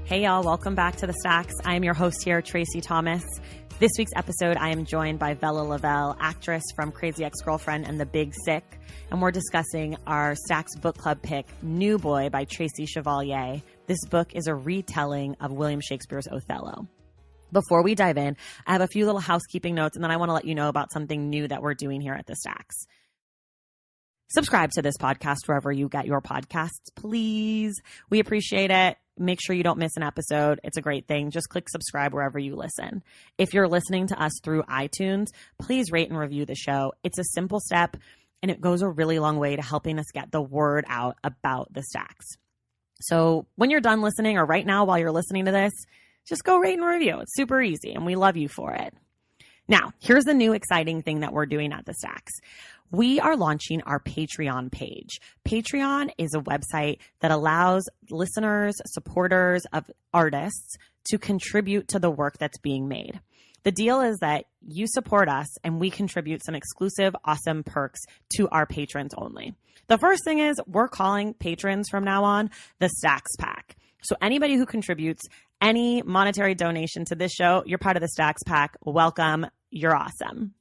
Hey y'all, welcome back to The Stacks. I am your host here, Tracy Thomas. This week's episode, I am joined by Vella Lovell, actress from Crazy Ex-Girlfriend and The Big Sick, and we're discussing our Stacks book club pick, New Boy by Tracy Chevalier. This book is a retelling of William Shakespeare's Othello. Before we dive in, I have a few little housekeeping notes, and then I want to let you know about something new that we're doing here at The Stacks. Subscribe to this podcast wherever you get your podcasts, please. We appreciate it. Make sure you don't miss an episode. It's a great thing. Just click subscribe wherever you listen. If you're listening to us through iTunes, please rate and review the show. It's a simple step, and it goes a really long way to helping us get the word out about The Stacks. So when you're done listening, or right now while you're listening to this, just go rate and review. It's super easy, and we love you for it. Now, here's the new exciting thing that we're doing at The Stacks. We are launching our Patreon page. Patreon is a website that allows listeners, supporters of artists to contribute to the work that's being made. The deal is that you support us and we contribute some exclusive, awesome perks to our patrons only. The first thing is we're calling patrons from now on the Stacks Pack. So anybody who contributes any monetary donation to this show, you're part of the Stacks Pack. Welcome. You're awesome.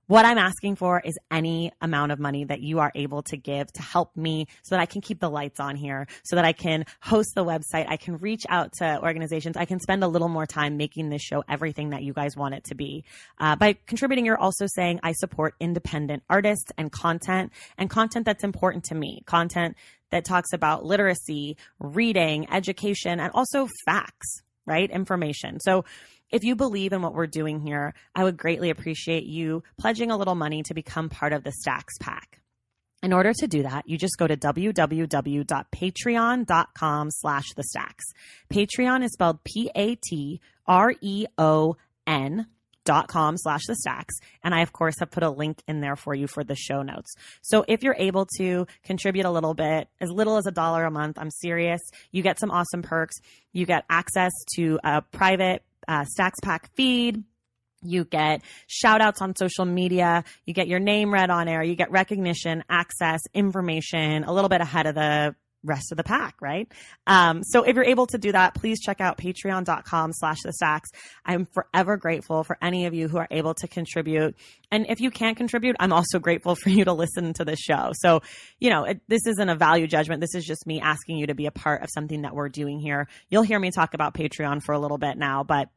What I'm asking for is any amount of money that you are able to give to help me so that I can keep the lights on here, so that I can host the website, I can reach out to organizations, I can spend a little more time making this show everything that you guys want it to be. By contributing, you're also saying I support independent artists and content that's important to me, content that talks about literacy, reading, education, and also facts, right? Information. So if you believe in what we're doing here, I would greatly appreciate you pledging a little money to become part of the Stacks Pack. In order to do that, you just go to www.patreon.com/thestacks. Patreon is spelled patreon.com/thestacks. And I, of course, have put a link in there for you for the show notes. So if you're able to contribute a little bit, as little as $1 a month, I'm serious, you get some awesome perks. You get access to a private Stacks Pack feed. You get shout outs on social media. You get your name read on air. You get recognition, access, information, a little bit ahead of the rest of the pack, right? So if you're able to do that, please check out patreon.com/thestacks. I'm forever grateful for any of you who are able to contribute. And if you can't contribute, I'm also grateful for you to listen to the show. So, this isn't a value judgment. This is just me asking you to be a part of something that we're doing here. You'll hear me talk about Patreon for a little bit now, but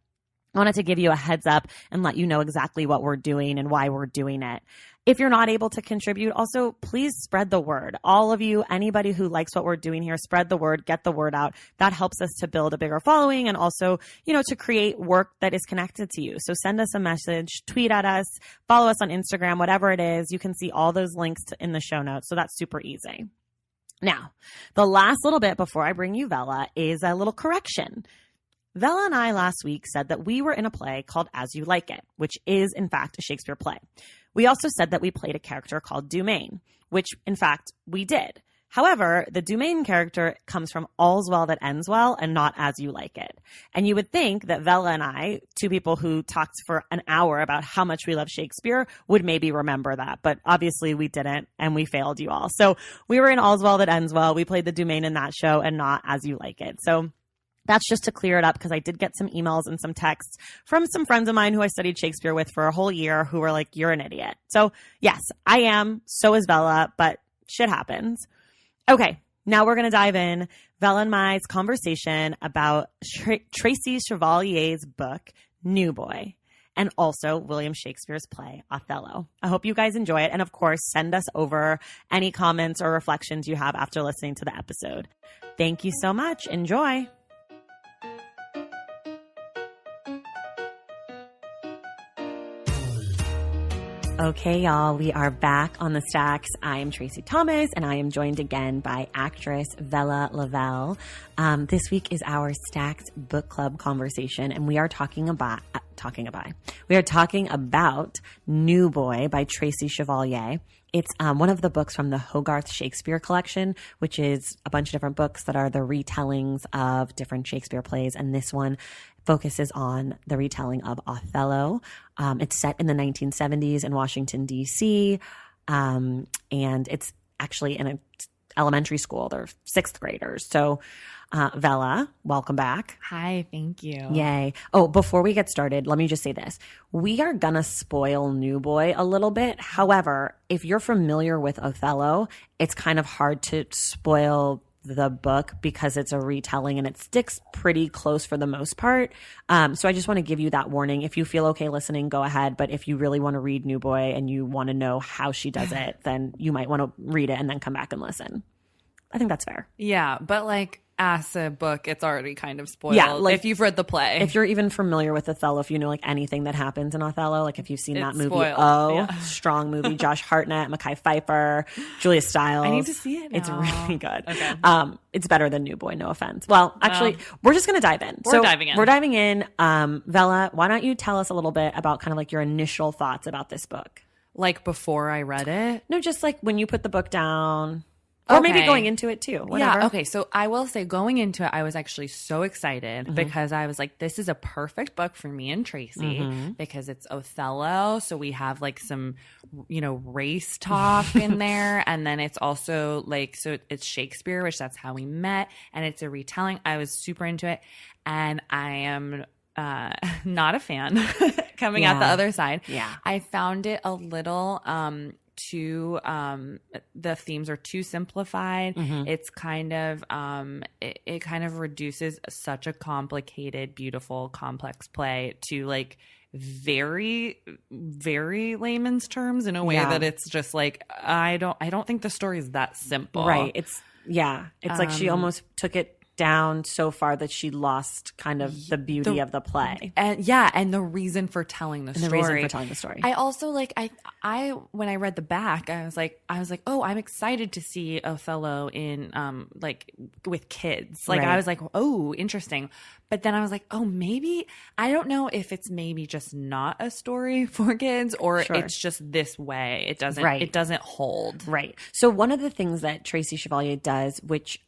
I wanted to give you a heads up and let you know exactly what we're doing and why we're doing it. If you're not able to contribute, also please spread the word. All of you, anybody who likes what we're doing here, spread the word, get the word out. That helps us to build a bigger following and also, to create work that is connected to you. So send us a message, tweet at us, follow us on Instagram, whatever it is. You can see all those links in the show notes. So that's super easy. Now, the last little bit before I bring you Vella is a little correction. Vella and I last week said that we were in a play called As You Like It, which is, in fact, a Shakespeare play. We also said that we played a character called Dumaine, which, in fact, we did. However, the Dumaine character comes from All's Well That Ends Well and not As You Like It. And you would think that Vella and I, two people who talked for an hour about how much we love Shakespeare, would maybe remember that. But obviously we didn't, and we failed you all. So we were in All's Well That Ends Well. We played the Dumaine in that show and not As You Like It. So that's just to clear it up, because I did get some emails and some texts from some friends of mine who I studied Shakespeare with for a whole year who were like, you're an idiot. So yes, I am. So is Vella, but shit happens. Okay, now we're going to dive in. Vella and my conversation about Tracy Chevalier's book, New Boy, and also William Shakespeare's play, Othello. I hope you guys enjoy it. And of course, send us over any comments or reflections you have after listening to the episode. Thank you so much. Enjoy. Okay, y'all, we are back on the Stacks. I am Tracy Thomas, and I am joined again by actress Vella Lovell. This week is our Stacks book club conversation, and we are talking about New Boy by Tracy Chevalier. It's one of the books from the Hogarth Shakespeare collection, which is a bunch of different books that are the retellings of different Shakespeare plays, and this one focuses on the retelling of Othello. It's set in the 1970s in Washington, D.C., and it's actually in a elementary school. They're sixth graders. So Vella, welcome back. Hi, thank you. Yay. Oh, before we get started, let me just say this. We are going to spoil New Boy a little bit. However, if you're familiar with Othello, it's kind of hard to spoil the book because it's a retelling and it sticks pretty close for the most part. So I just want to give you that warning. If you feel okay listening, go ahead. But if you really want to read New Boy and you want to know how she does it, then you might want to read it and then come back and listen. I think that's fair. Yeah, but like as a book, it's already kind of spoiled. Yeah, like, if you've read the play. If you're even familiar with Othello, if you know like anything that happens in Othello, like if you've seen that movie, spoiled. Strong movie, Josh Hartnett, Mekhi Phifer, Julia Stiles. I need to see it now. It's really good. Okay. It's better than New Boy, no offense. Well, actually, we're just going to dive in. We're diving in. We're diving in. Vella, why don't you tell us a little bit about kind of like your initial thoughts about this book? Like before I read it? No, just like when you put the book down. Or maybe going into it too. Whatever. Yeah. Okay. So I will say going into it, I was actually so excited because I was like, this is a perfect book for me and Tracy because it's Othello. So we have like some, race talk in there. And then it's also like, so it's Shakespeare, which that's how we met. And it's a retelling. I was super into it. And I am not a fan coming out the other side. Yeah. I found it a little, the themes are too simplified. It's kind of it kind of reduces such a complicated, beautiful, complex play to like very, very layman's terms in a way that it's just like I don't think the story is that simple. Right. It's like she almost took it down so far that she lost kind of the beauty of the play. And the reason for telling the story. I also like I when I read the back, I was like, oh, I'm excited to see Othello in like with kids. Like I was like, oh, interesting. But then I was like, oh, maybe I don't know if it's maybe just not a story for kids or it's just this way. It doesn't hold. Right. So one of the things that Tracy Chevalier does, which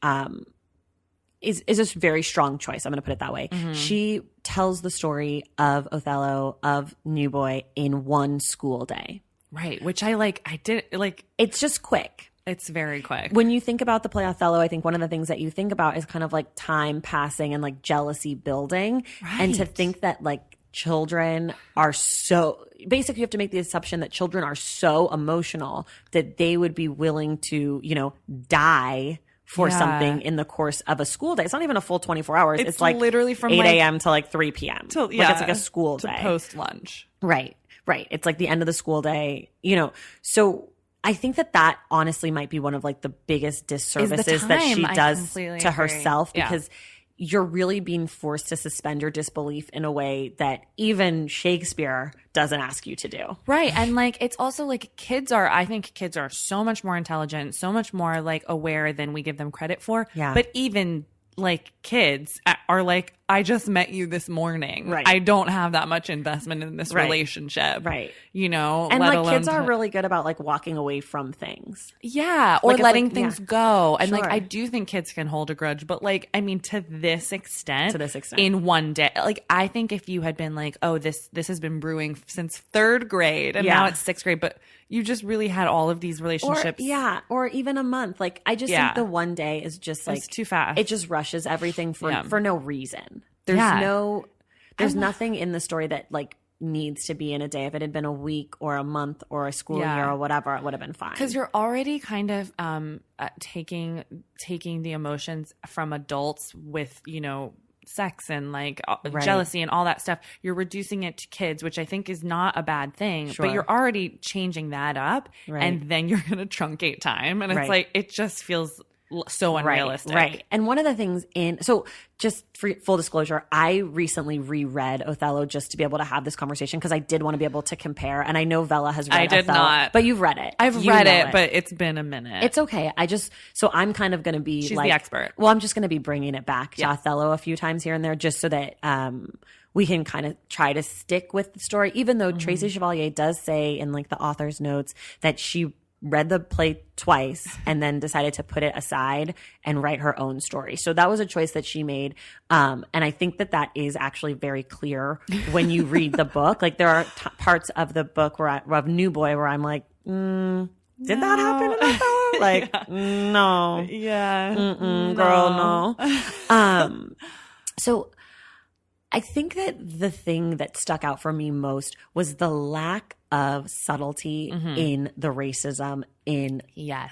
is a very strong choice. I'm going to put it that way. She tells the story of Othello, of New Boy in one school day. Right. Which I like. I did like. It's just quick. It's very quick. When you think about the play Othello, I think one of the things that you think about is kind of like time passing and like jealousy building. Right. And to think that like children are so – basically you have to make the assumption that children are so emotional that they would be willing to, die – for something in the course of a school day. It's not even a full 24 hours. It's like literally from 8 a.m. to like 3 p.m. It's like a school day. Post lunch. Right. It's like the end of the school day, So I think that honestly might be one of like the biggest disservices that she does to herself because you're really being forced to suspend your disbelief in a way that even Shakespeare doesn't ask you to do. Right. And like, it's also like I think kids are so much more intelligent, so much more like aware than we give them credit for. Yeah. But even like kids are like, I just met you this morning. Right. I don't have that much investment in this relationship. Right. And like kids are really good about like walking away from things. Yeah. Or like, letting things go. And like, Sure. I do think kids can hold a grudge, but like, I mean, to this extent extent. in one day, like I think if you had been like, oh, this has been brewing since third grade and now it's sixth grade, but you just really had all of these relationships. Or even a month. Like I just think the one day is just like it's too fast. It just rushes everything for no reason. There's nothing in the story that like needs to be in a day. If it had been a week or a month or a school year or whatever, it would have been fine. Because you're already kind of taking the emotions from adults with sex and like jealousy and all that stuff. You're reducing it to kids, which I think is not a bad thing. But you're already changing that up, and then you're going to truncate time, and it's like it just feels so unrealistic. Right. And one of the things so just for full disclosure, I recently reread Othello just to be able to have this conversation because I did want to be able to compare. And I know Vella has read Othello. I did not. But you've read it. I've read it, but it's been a minute. It's okay. So I'm kind of going to be She's like the expert. Well, I'm just going to be bringing it back to Othello a few times here and there just so that we can kind of try to stick with the story, even though Tracy Chevalier does say in like the author's notes that she read the play twice and then decided to put it aside and write her own story. So that was a choice that she made. And I think that is actually very clear when you read the book. Like there are parts of the book of New Boy where I'm like, did that happen in Othello? Like, no. Yeah. Mm-mm, girl, no. So I think that the thing that stuck out for me most was the lack of subtlety in the racism in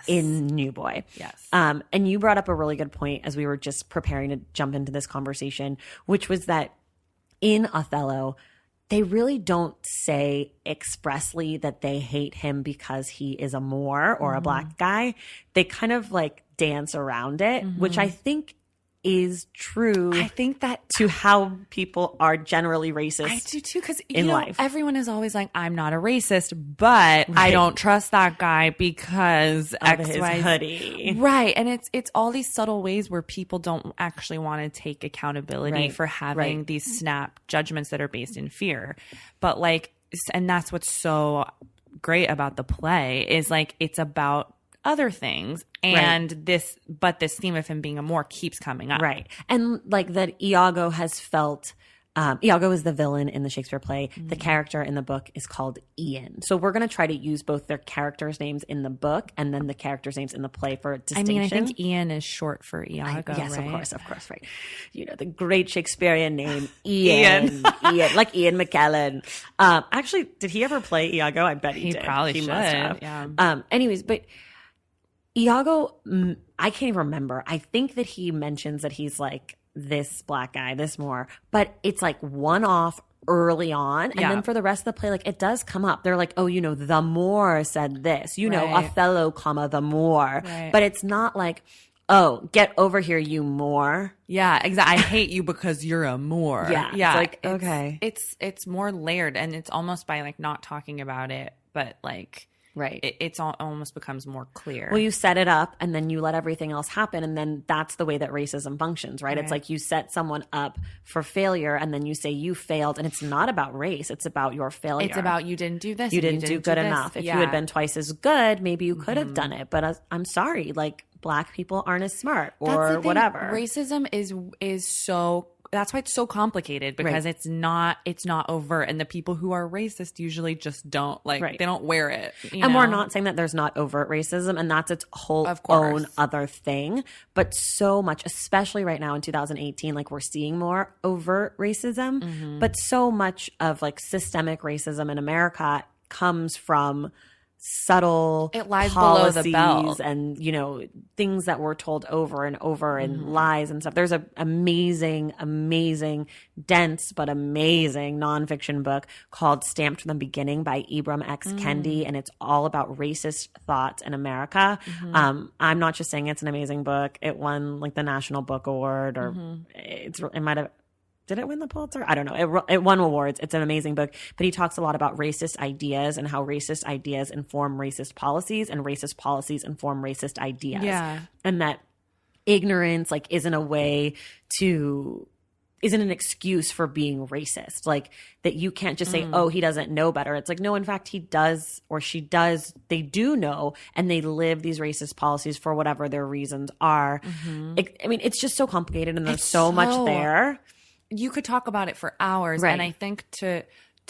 New Boy. Yes. And you brought up a really good point as we were just preparing to jump into this conversation, which was that in Othello, they really don't say expressly that they hate him because he is a Moor or a black guy. They kind of like dance around it, which I think is true. I think that to how people are generally racist. I do too, because life. Everyone is always like, I'm not a racist, but I don't trust that guy because of his hoodie. Right. And it's all these subtle ways where people don't actually want to take accountability for having these snap judgments that are based in fear. But like, and that's what's so great about the play is like, it's about other things. And this theme of him being a Moor keeps coming up. Right. And like that Iago has felt, Iago is the villain in the Shakespeare play. The character in the book is called Ian. So we're going to try to use both their characters' names in the book and then the characters' names in the play for distinction. I mean, I think Ian is short for Iago, yes, right? of course, right. You know, the great Shakespearean name, Ian. Ian, like Ian McKellen. Actually, did he ever play Iago? I bet he did. Probably he should. Must have. Yeah. Anyways, but Iago, I can't even remember. I think that he mentions that he's like this black guy, this Moor, but it's like one off early on. And then for the rest of the play, like it does come up. They're like, oh, you know, the Moor said this, you know, Othello, the Moor. Right. But it's not like, oh, get over here, you Moor. Yeah, exactly. I hate you because you're a Moor. Yeah. Yeah. It's like, okay. It's more layered, and it's almost by like not talking about it, but like it's almost becomes more clear. Well, you set it up and then you let everything else happen, and then that's the way that racism functions, right? It's like you set someone up for failure and then you say you failed, and it's not about race, it's about your failure. It's about you didn't do this. You didn't do good enough. If you had been twice as good, maybe you could have done it. But I'm sorry, like black people aren't as smart or whatever. Racism is so. That's why it's so complicated, because it's not overt, and the people who are racist usually just don't they don't wear it. And we're not saying that there's not overt racism, and that's its whole own other thing. But so much, especially right now in 2018, like we're seeing more overt racism, but so much of like systemic racism in America comes from subtle it lies policies below the belt, and you know things that were told over and over and lies and stuff. There's an amazing dense but amazing nonfiction book called Stamped from the Beginning by Ibram X. Kendi, and it's all about racist thought in America. I'm not just saying it's an amazing book. It won like the National Book Award, or it might have. Did it win the Pulitzer? I don't know. It won awards. It's an amazing book. But he talks a lot about racist ideas and how racist ideas inform racist policies, and racist policies inform racist ideas. Yeah. And that ignorance like isn't an excuse for being racist. Like that you can't just say, oh, he doesn't know better. It's like, no, in fact, he does, or she does. They do know, and they live these racist policies for whatever their reasons are. I mean, it's just so complicated, and there's so much there. You could talk about it for hours, and I think to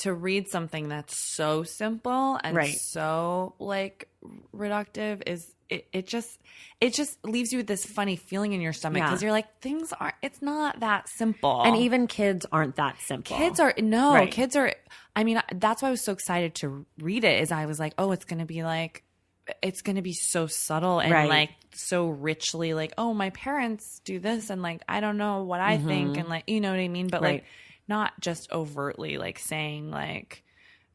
read something that's so simple and so like reductive is it just leaves you with this funny feeling in your stomach, because you're like, it's not that simple. And even kids aren't that simple. Kids are I mean, that's why I was so excited to read it, is I was like, oh, it's going to be so subtle and like so richly like, oh, my parents do this, and like I don't know what I think, and like, you know what I mean, but like not just overtly like saying like,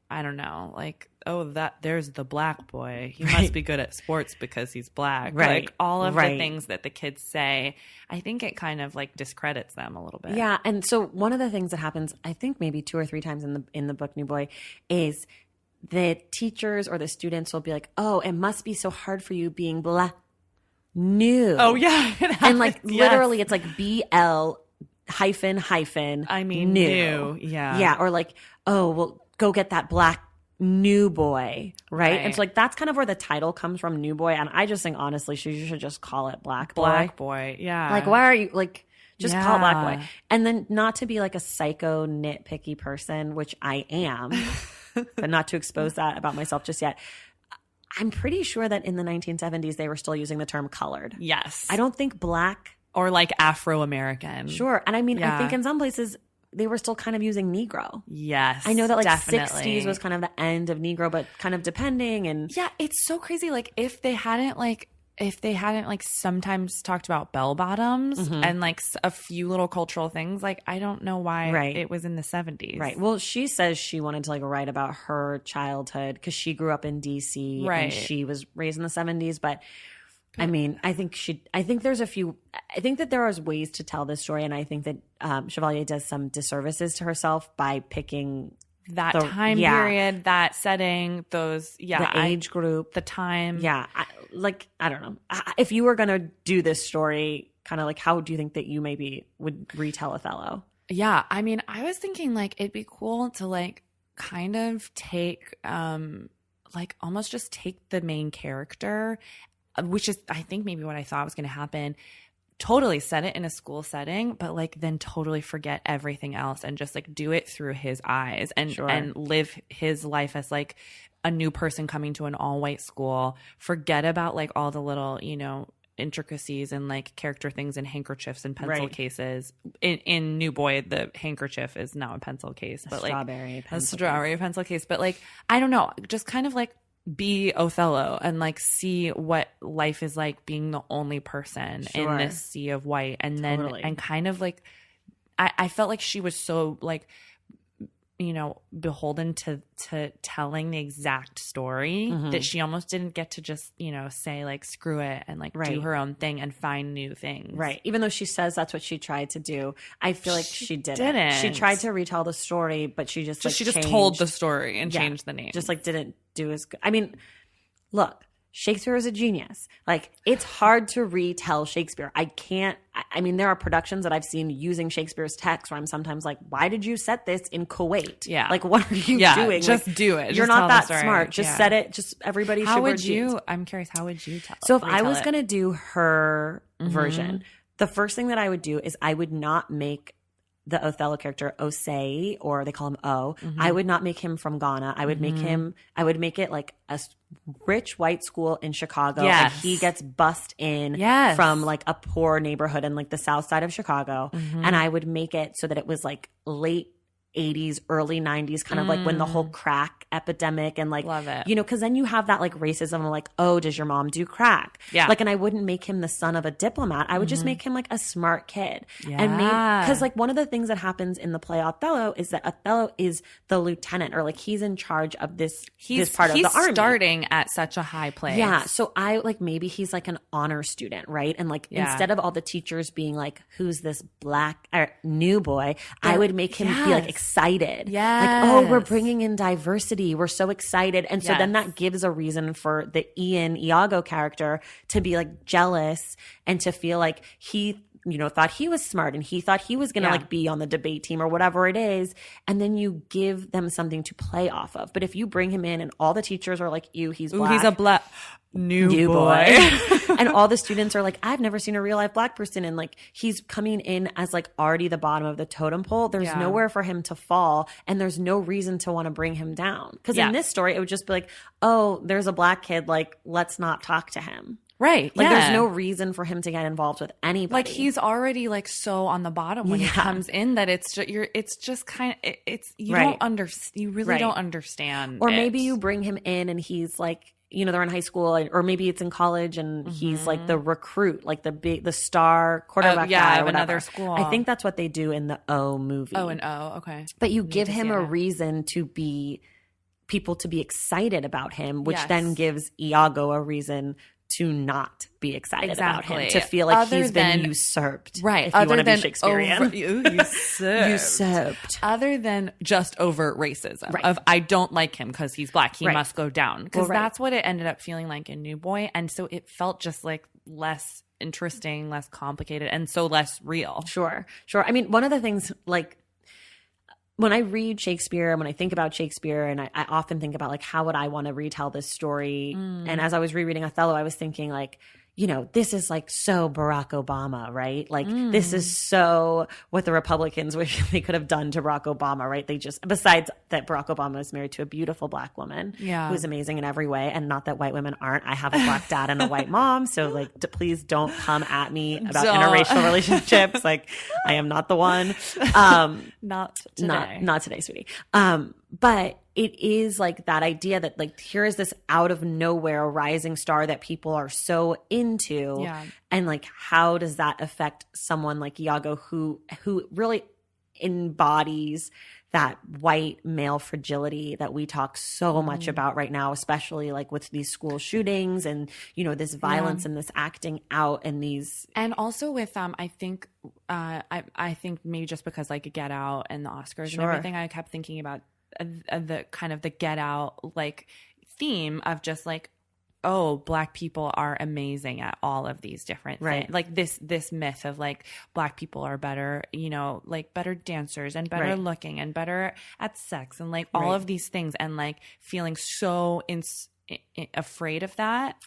I don't know, like, oh, that there's the black boy, he must be good at sports because he's black, like all of the things that the kids say. I think it kind of like discredits them a little bit. Yeah. And so one of the things that happens, I think maybe 2 or 3 times in the book New Boy, is the teachers or the students will be like, oh, it must be so hard for you being new. Oh, yeah. And like literally it's like BL hyphen I mean, new. Yeah. Yeah. Or like, oh, well, go get that black new boy. Right. And so like that's kind of where the title comes from, New Boy. And I just think honestly, you should just call it Black Boy. Black Boy. Yeah. Like, why are you like, just call it Black Boy. And then not to be like a psycho nitpicky person, which I am, but not to expose that about myself just yet. I'm pretty sure that in the 1970s they were still using the term colored. Yes. I don't think black. Or like Afro-American. Sure. And I mean, I think in some places they were still kind of using Negro. Yes. I know that like definitely. 60s was kind of the end of Negro, but kind of depending. And yeah, it's so crazy. Like if they hadn't sometimes talked about bell bottoms and like a few little cultural things, like I don't know why it was in the 70s. Right. Well, she says she wanted to like write about her childhood because she grew up in DC and she was raised in the 70s. But I mean, I think that there are ways to tell this story. And I think that Chevalier does some disservices to herself by picking that time period, that setting, those, the age group, the time. Yeah. I don't know. If you were going to do this story, kind of like, how do you think that you maybe would retell Othello? Yeah. I mean, I was thinking like, it'd be cool to like kind of take, like almost just take the main character, which is, I think maybe what I thought was going to happen. Totally set it in a school setting, but like then totally forget everything else and just like do it through his eyes and live his life as like a new person coming to an all white school. Forget about like all the little, you know, intricacies and like character things and handkerchiefs and pencil cases. In New Boy, the handkerchief is now a pencil case, but like a strawberry pencil case. But like, I don't know, just kind of like be Othello and like see what life is like being the only person in this sea of white. And then and kind of like I felt like she was so like, you know, beholden to telling the exact story that she almost didn't get to just, you know, say like screw it and like do her own thing and find new things. Right. Even though she says that's what she tried to do, I feel like she didn't. She tried to retell the story, but she just told the story and changed the name. Just like didn't do as good. I mean, look, Shakespeare is a genius. Like, it's hard to retell Shakespeare. I mean, there are productions that I've seen using Shakespeare's text where I'm sometimes like, why did you set this in Kuwait? Yeah. Like, what are you doing? Just like, do it. You're not that smart. Just set it. Just everybody should wear jeans. I'm curious, how would you tell? So if I was going to do her version, the first thing that I would do is I would not make the Othello character Osei, or they call him O. I would not make him from Ghana. I would make it like a rich white school in Chicago. And he gets bussed in from like a poor neighborhood in like the south side of Chicago. And I would make it so that it was like late 80s, early 90s, kind of like when the whole crack epidemic and like, love it. You know, because then you have that like racism of like, oh, does your mom do crack? Yeah. Like, and I wouldn't make him the son of a diplomat. I would just make him like a smart kid. Yeah. And because like one of the things that happens in the play Othello is that Othello is the lieutenant, or like he's in charge of this part of the army. He's starting at such a high place. Yeah. So I like, maybe he's like an honor student, right? And like instead of all the teachers being like, who's this black new boy, I would make him be like excited. Like, oh, we're bringing in diversity. We're so excited. And so then that gives a reason for the Iago character to be like jealous and to feel like he, you know, thought he was smart and he thought he was going to like be on the debate team or whatever it is. And then you give them something to play off of. But if you bring him in and all the teachers are like, ew, he's black. He's a black new boy. And all the students are like, I've never seen a real life black person. And like, he's coming in as like already the bottom of the totem pole. There's nowhere for him to fall. And there's no reason to want to bring him down. Because in this story, it would just be like, oh, there's a black kid. Like, let's not talk to him. Right. Like there's no reason for him to get involved with anybody. Like he's already like so on the bottom when he comes in that it's just kind of, you don't understand. You really don't understand. Or maybe you bring him in and he's like, you know, they're in high school, or maybe it's in college and he's like the recruit, like the star quarterback guy of another school. I think that's what they do in the O movie. Oh, and O, okay. But you give him a reason to be people to be excited about him, which then gives Iago a reason to not be excited about him, to feel like he's been usurped. Right. If you want to be Shakespearean. Usurped. Other than just overt racism of I don't like him because he's black. He must go down. Because that's what it ended up feeling like in New Boy. And so it felt just like less interesting, less complicated, and so less real. Sure. I mean, one of the things like when I read Shakespeare, when I think about Shakespeare, and I often think about like, how would I want to retell this story? And as I was rereading Othello, I was thinking like, you know, this is like so Barack Obama, right? Like this is so what the Republicans wish they could have done to Barack Obama, right? They just, besides that Barack Obama is married to a beautiful black woman who's amazing in every way. And not that white women aren't. I have a black dad and a white mom. So like, please don't come at me about interracial relationships. Like I am not the one. Not today. Not today, sweetie. But it is like that idea that like here is this out of nowhere rising star that people are so into. Yeah. And like how does that affect someone like Iago who really embodies that white male fragility that we talk so much about right now, especially like with these school shootings and, you know, this violence and this acting out and these. And also with, I think maybe just because like Get Out and the Oscars and everything, I kept thinking about the kind of the Get Out like theme of just like, oh, Black people are amazing at all of these different things. Like this myth of like Black people are better, you know, like better dancers and better looking and better at sex and like all of these things, and like feeling so afraid of that,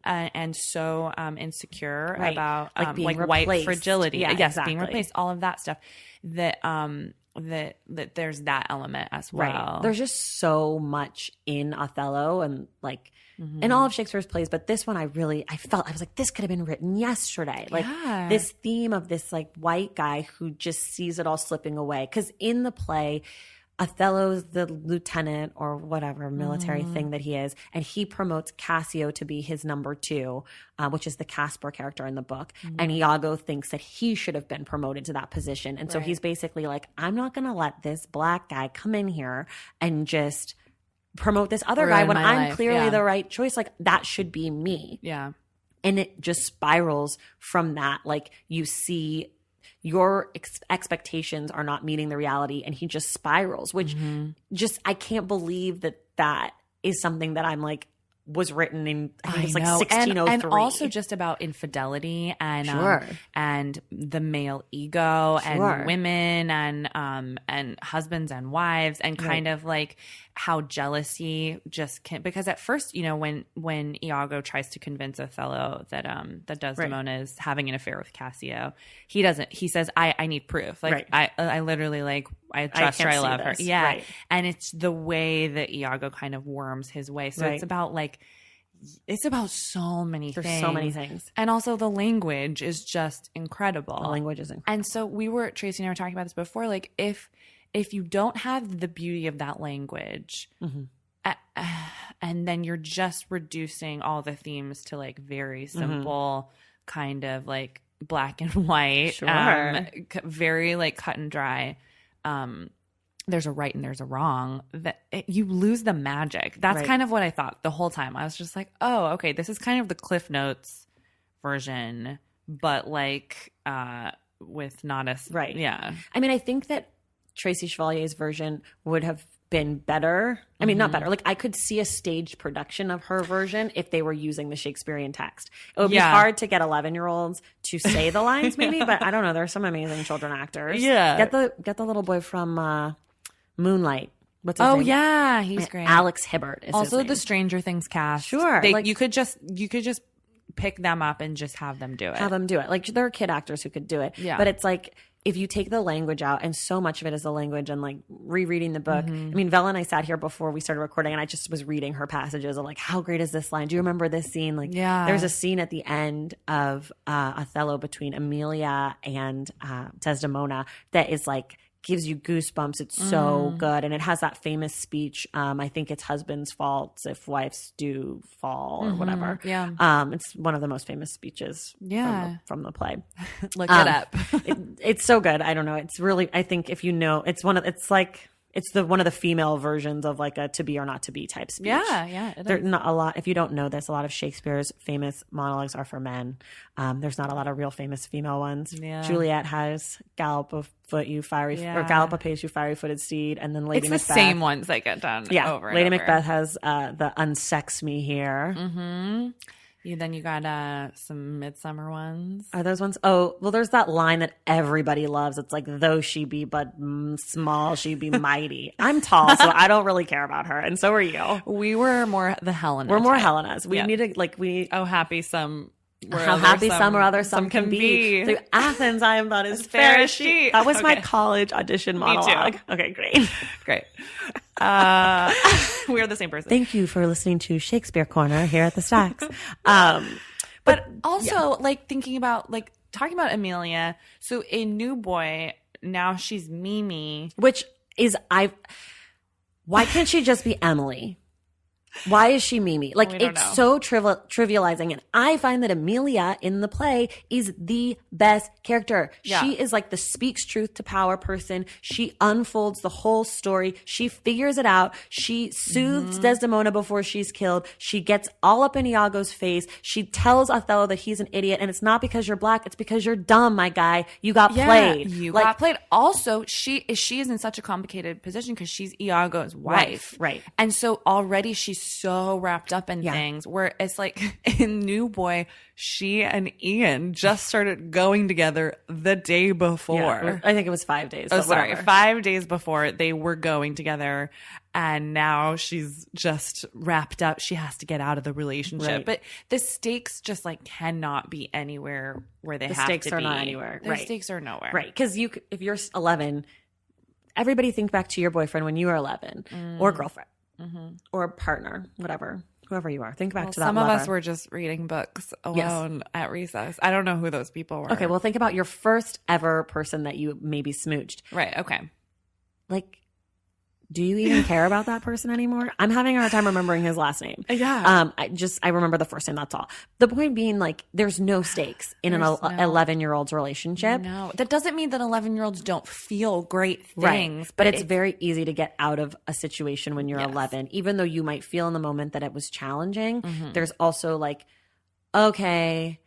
and so insecure about like white fragility, being replaced, all of that stuff. That there's that element as well. There's just so much in Othello and like in all of Shakespeare's plays, but this one I was like, this could have been written yesterday. Like this theme of this like white guy who just sees it all slipping away. Because in the play, Othello's the lieutenant or whatever military thing that he is, and he promotes Cassio to be his number 2, which is the Casper character in the book. And Iago thinks that he should have been promoted to that position. And so he's basically like, I'm not going to let this black guy come in here and just promote this other guy when I'm clearly the right choice. Like that should be me. Yeah. And it just spirals from that. Like you see your expectations are not meeting the reality, and he just spirals, which just, I can't believe that is something that I'm like, was written in, I think it was like 1603. And also just about infidelity and the male ego and women and husbands and wives and kind of like how jealousy just can, because at first, you know, when Iago tries to convince Othello that Desdemona is having an affair with Cassio, he says, I need proof. Like I literally like, I trust her, I love her. Yeah. Right. And it's the way that Iago kind of worms his way. So it's about like, it's about so many things. There's so many things. And also the language is just incredible. The language is incredible. And so Tracy and I were talking about this before, like if you don't have the beauty of that language, and then you're just reducing all the themes to like very simple kind of like black and white, very like cut and dry, there's a right and there's a wrong, you lose the magic. That's kind of what I thought the whole time. I was just like, oh, okay, this is kind of the Cliff Notes version, but like with not a yeah. I mean, I think that Tracy Chevalier's version would have been better. I mean, not better. Like I could see a staged production of her version if they were using the Shakespearean text. It would be hard to get 11-year-olds to say the lines, maybe, but I don't know. There's some amazing children actors. Yeah, get the little boy from Moonlight. What's his name? Yeah, he's great. Alex Hibbert is also his name. The Stranger Things cast. Sure, you could just pick them up and just have them do it. Like there are kid actors who could do it. Yeah, but it's like, if you take the language out, and so much of it is the language, and like rereading the book. I mean, Vella and I sat here before we started recording, and I just was reading her passages of like, how great is this line? Do you remember this scene? Like, there's a scene at the end of Othello between Emilia and Desdemona that is like, gives you goosebumps. It's so good. And it has that famous speech. I think it's husband's fault if wives do fall or whatever. Yeah. It's one of the most famous speeches from the play. Look it up. It's so good. I don't know. It's really, I think if you know, it's one of the female versions of like a to be or not to be type speech. Yeah. There's not a lot. If you don't know this, a lot of Shakespeare's famous monologues are for men. There's not a lot of real famous female ones. Yeah. Juliet has gallop a foot, you fiery, or gallop a pace, you fiery-footed steed, and then Lady Macbeth. It's the same ones that get done. Yeah, over and Lady over. Macbeth has the unsex me here. Then you got some Midsummer ones. Are those ones? Oh, well, there's that line that everybody loves. It's like, though she be but small, she be mighty. I'm tall, so I don't really care about her, and so are you. We were more the Helena. We're more Helenas. We need to happy some How happy some or other some can be. Through Athens, I am but as fair as she. That was my college audition monologue. Me too. Okay, great. Great. We're the same person. Thank you for listening to Shakespeare Corner here at the Stacks. But also, like, thinking about, like, talking about Amelia. So in New Boy, now she's Mimi. Which is, why can't she just be Emily? Why is she Mimi? Like, it's so trivializing. And I find that Amelia in the play is the best character. Yeah. She is like the speaks truth to power person. She unfolds the whole story. She figures it out. She soothes Desdemona before she's killed. She gets all up in Iago's face. She tells Othello that he's an idiot. And it's not because you're black. It's because you're dumb, my guy. You got played. You got played. Also, she is in such a complicated position because she's Iago's wife. Right. And so already she's so wrapped up in things where it's like in New Boy, she and Ian just started going together the day before. Yeah, I think it was 5 days. Oh, sorry. 5 days before they were going together. And now she's just wrapped up. She has to get out of the relationship. Right. But the stakes just like cannot be anywhere where they have to be. The stakes are not anywhere. The stakes are nowhere. Right. Because if you're 11, everybody think back to your boyfriend when you were 11 or girlfriend. Or partner, whoever you are. Think back to that. Some lover. of us were just reading books alone at recess. I don't know who those people were. Okay, well, think about your first ever person that you maybe smooched. Right, okay. Like, do you even care about that person anymore? I'm having a hard time remembering his last name. Yeah. I remember the first name, that's all. The point being, like, there's no stakes in an 11-year-old's relationship. No. That doesn't mean that 11-year-olds don't feel great things. Right. But it's very easy to get out of a situation when you're 11. Even though you might feel in the moment that it was challenging, there's also like, okay,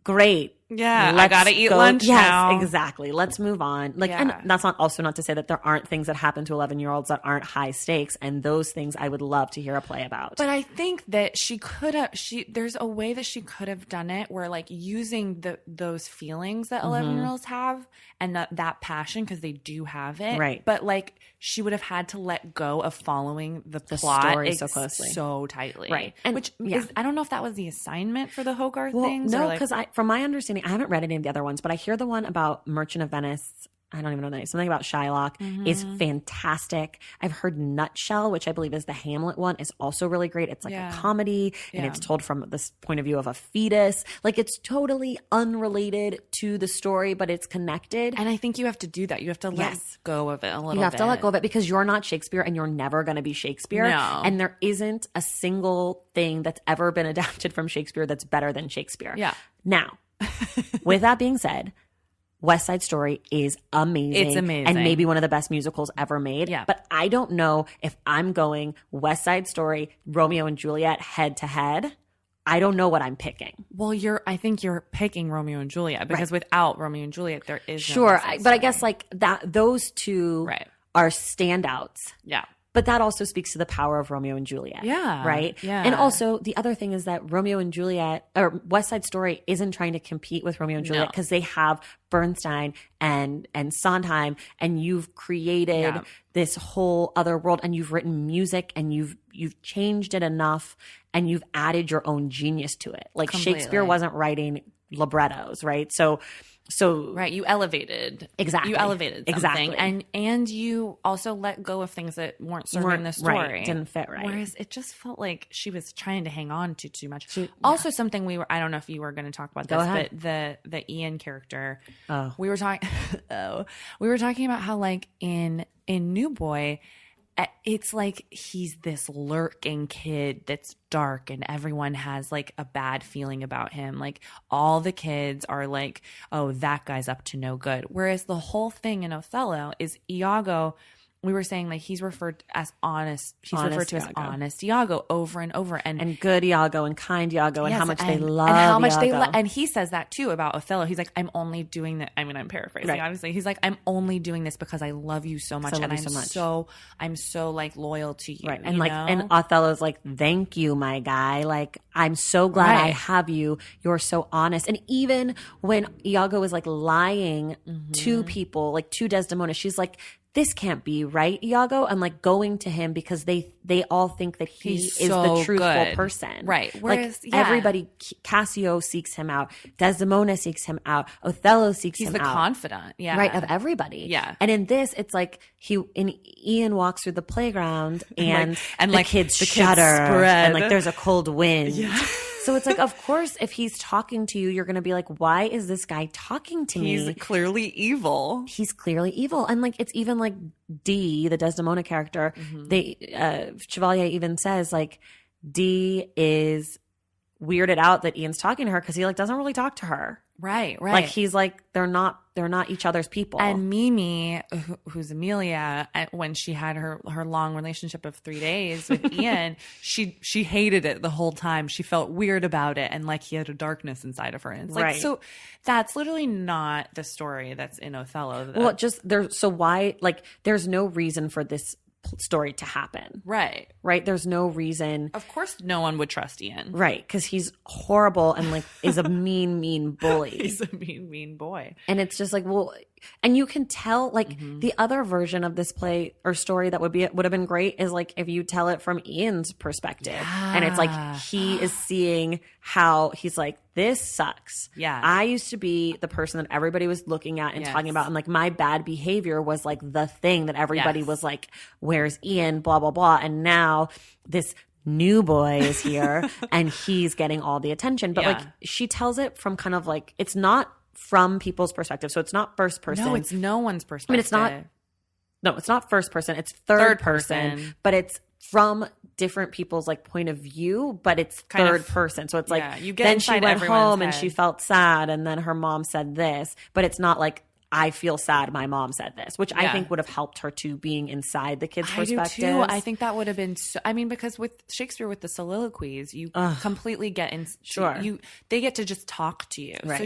great. Yeah, I gotta eat lunch now. Yes, exactly. Let's move on. Like, and that's not to say that there aren't things that happen to 11-year-olds that aren't high stakes, and those things I would love to hear a play about. But I think that she could have. There's a way that she could have done it, where like using those feelings that 11-year-olds have and that passion, because they do have it, right? But like she would have had to let go of following the plot story so closely, so tightly, right? And which is, I don't know if that was the assignment for the Hogarth things. No, because from my understanding, I haven't read any of the other ones, but I hear the one about Merchant of Venice. I don't even know the name. Something about Shylock is fantastic. I've heard Nutshell, which I believe is the Hamlet one, is also really great. It's like a comedy, and it's told from this point of view of a fetus. Like, it's totally unrelated to the story, but it's connected. And I think you have to do that. You have to let go of it a little bit. You have to let go of it because you're not Shakespeare and you're never going to be Shakespeare. No. And there isn't a single thing that's ever been adapted from Shakespeare that's better than Shakespeare. Yeah. Now, with that being said, West Side Story is amazing. It's amazing. And maybe one of the best musicals ever made. Yeah. But I don't know if I'm going West Side Story, Romeo and Juliet head to head. I don't know what I'm picking. Well, I think you're picking Romeo and Juliet because without Romeo and Juliet, there is no sure. But I guess like those two are standouts. Yeah. But that also speaks to the power of Romeo and Juliet. Yeah. Right? Yeah. And also, the other thing is that Romeo and Juliet, or West Side Story, isn't trying to compete with Romeo and Juliet because they have Bernstein and Sondheim, and you've created this whole other world, and you've written music, and you've changed it enough, and you've added your own genius to it. Like, completely. Shakespeare wasn't writing librettos, right? So right, you elevated something, and you also let go of things that weren't serving the story, right, didn't fit right. Whereas it just felt like she was trying to hang on to too much. Also, something I don't know if you were going to talk about this, but the Ian character, we were talking about how like in New Boy, it's like he's this lurking kid that's dark and everyone has like a bad feeling about him. Like all the kids are like, oh, that guy's up to no good. Whereas the whole thing in Othello is Iago. We were saying like he's referred as honest. He's referred to as honest Iago over and over, and good Iago and kind Iago, and how much they love and how much Iago. and he says that too about Othello. He's like, I'm only doing that. I mean, I'm paraphrasing, obviously. He's like, I'm only doing this because I love you so much, and I'm so like loyal to you, right? And you like, know? and Othello's like, thank you, my guy. Like, I'm so glad I have you. You're so honest. And even when Iago is like lying to people, like to Desdemona, she's like, this can't be right, Iago, and like going to him because they all think that He's is so the truthful good. person. Right. Whereas, like everybody, Cassio seeks him out, Desdemona seeks him out, Othello seeks He's him the out. confidant. Yeah. Right, of everybody. Yeah. And in this, it's like Ian walks through the playground and the kids shudder and like there's a cold wind. Yeah. So it's like, of course, if he's talking to you, you're going to be like, why is this guy talking to me? He's clearly evil. He's clearly evil. And like, it's even like Dee, the Desdemona character, Chevalier even says like, Dee is weirded out that Ian's talking to her because he like doesn't really talk to her. Right. Like he's like, they're not each other's people. And Mimi, who's Amelia, when she had her long relationship of 3 days with Ian, she hated it the whole time. She felt weird about it, and like he had a darkness inside of her. And it's like, so that's literally not the story that's in Othello. Well, just there. So why? Like, there's no reason for this story to happen. Right. There's no reason. Of course, no one would trust Ian. Right, because he's horrible and like is a mean bully. He's a mean boy. And it's just like, well, and you can tell like the other version of this play or story that would have been great is like if you tell it from Ian's perspective. Yeah. And it's like he is seeing how he's like, this sucks. Yeah. I used to be the person that everybody was looking at and talking about. And like my bad behavior was like the thing that everybody was like, where's Ian? Blah, blah, blah. And now this new boy is here and he's getting all the attention. But like she tells it from kind of like, it's not from people's perspective. So it's not first person. No, it's no one's perspective. I mean, it's not first person. It's third person. But it's from different people's like point of view, but it's third person. So it's like, you get then she went home head. and she felt sad and then her mom said this, but it's not like, I feel sad my mom said this, which I think would have helped her to being inside the kid's perspective. I do too. I think that would have been so, I mean, because with Shakespeare, with the soliloquies, you completely get in. They get to just talk to you. Right. So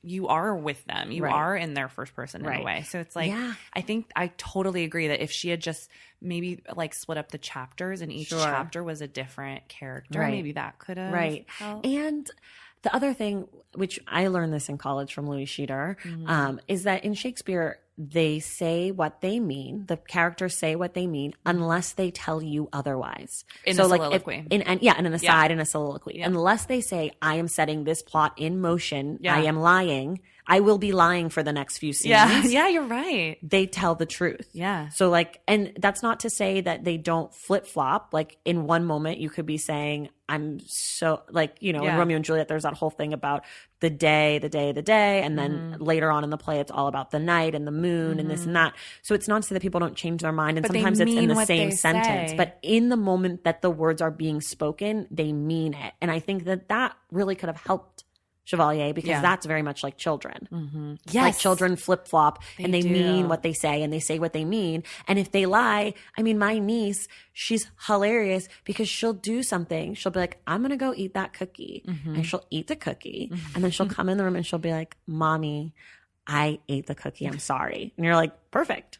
you are with them. You are in their first person in a way. So it's like, I think I totally agree that if she had just maybe like split up the chapters and each chapter was a different character, maybe that could have helped. And the other thing, which I learned this in college from Louis Scheeder, is that in Shakespeare, they say what they mean. The characters say what they mean unless they tell you otherwise. In a soliloquy. In an aside in a soliloquy. Yeah. Unless they say, I am setting this plot in motion. I am lying. I will be lying for the next few scenes. Yeah, you're right. They tell the truth. Yeah. So like, and that's not to say that they don't flip flop. Like in one moment you could be saying, I'm so like, in Romeo and Juliet, there's that whole thing about the day. And then later on in the play, it's all about the night and the moon and this and that. So it's not to say that people don't change their mind. And but sometimes it's in the same sentence. Say. But in the moment that the words are being spoken, they mean it. And I think that really could have helped Chevalier because that's very much like children. Yes. Like children flip flop and they mean what they say and they say what they mean. And if they lie, I mean, my niece, she's hilarious because she'll do something. She'll be like, I'm going to go eat that cookie. And she'll eat the cookie. And then she'll come in the room and she'll be like, Mommy, I ate the cookie. I'm sorry. And you're like, perfect.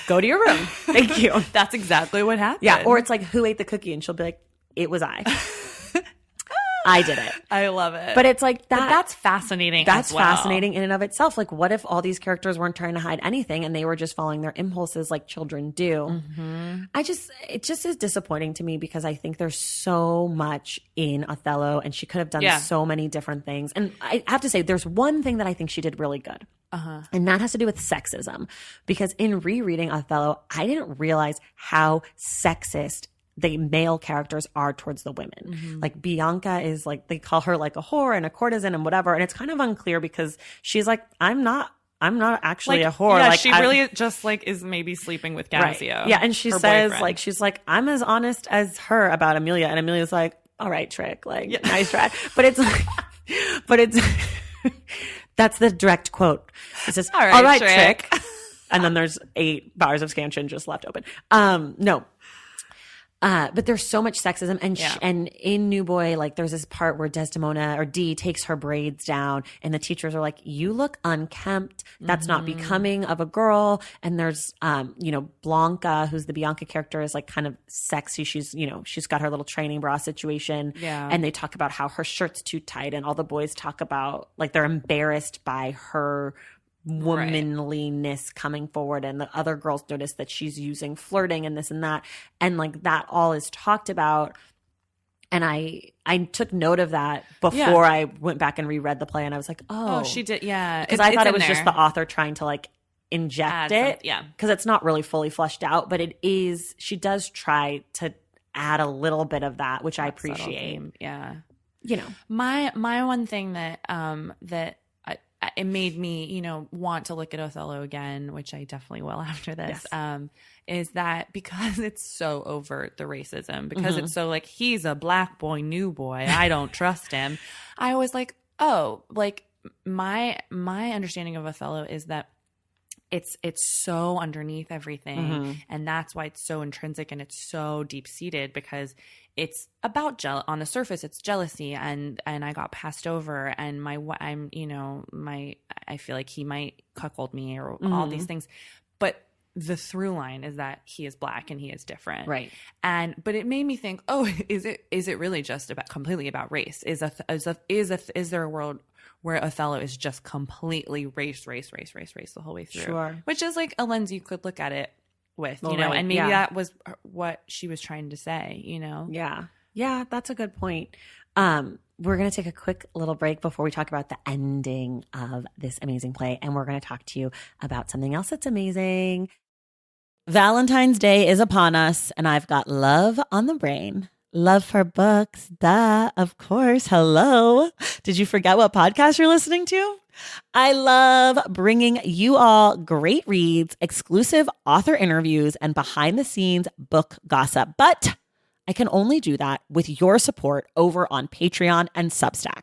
Go to your room. Thank you. That's exactly what happened. Yeah. Or it's like, who ate the cookie? And she'll be like, it was I. I did it. I love it. But it's like that. But that's fascinating. That's fascinating in and of itself. Like, what if all these characters weren't trying to hide anything and they were just following their impulses like children do? It just is disappointing to me because I think there's so much in Othello and she could have done so many different things. And I have to say, there's one thing that I think she did really good. And that has to do with sexism. Because in rereading Othello, I didn't realize how sexist the male characters are towards the women. Like Bianca is like, they call her like a whore and a courtesy and whatever. And it's kind of unclear because she's like, I'm not actually like, a whore. Yeah, like she really just like is maybe sleeping with Cassio. Right. Yeah. And she says boyfriend. Like, she's like, I'm as honest as her about Amelia. And Amelia's like, all right, Trick, like nice try. But it's like, that's the direct quote. It says, all right, Trick. And then there's 8 bars of scansion just left open. No. But there's so much sexism and in New Boy, like there's this part where Desdemona or Dee takes her braids down and the teachers are like, you look unkempt. That's not becoming of a girl. And there's, Blanca, who's the Bianca character is like kind of sexy. She's got her little training bra situation. Yeah. And they talk about how her shirt's too tight and all the boys talk about like they're embarrassed by her womanliness coming forward, and the other girls notice that she's using flirting and this and that, and like that all is talked about. And I took note of that before I went back and reread the play, and I was like, oh, she did, yeah, because I thought it was just the author trying to like inject it, because it's not really fully fleshed out, but it is. She does try to add a little bit of that, which I appreciate. Yeah, you know, my one thing that it made me, you know, want to look at Othello again, which I definitely will after this. Yes. Is that because it's so overt, the racism, because it's so like, he's a black boy, new boy, I don't trust him. I was like, oh, like my understanding of Othello is that it's so underneath everything, and that's why it's so intrinsic and it's so deep seated, because it's about on the surface it's jealousy and I got passed over, and I feel like he might cuckold me or all these things, but the through line is that he is black and he is different, right? But it made me think, oh, is it really just completely about race? Is there a world where Othello is just completely race the whole way through? Sure. Which is like a lens you could look at it with, you know, and maybe that was what she was trying to say, you know? Yeah. Yeah, that's a good point. We're going to take a quick little break before we talk about the ending of this amazing play, and we're going to talk to you about something else that's amazing. Valentine's Day is upon us, and I've got love on the brain. Love for books. Duh, of course. Hello. Did you forget what podcast you're listening to? I love bringing you all great reads, exclusive author interviews, and behind the scenes book gossip. But I can only do that with your support over on Patreon and Substack.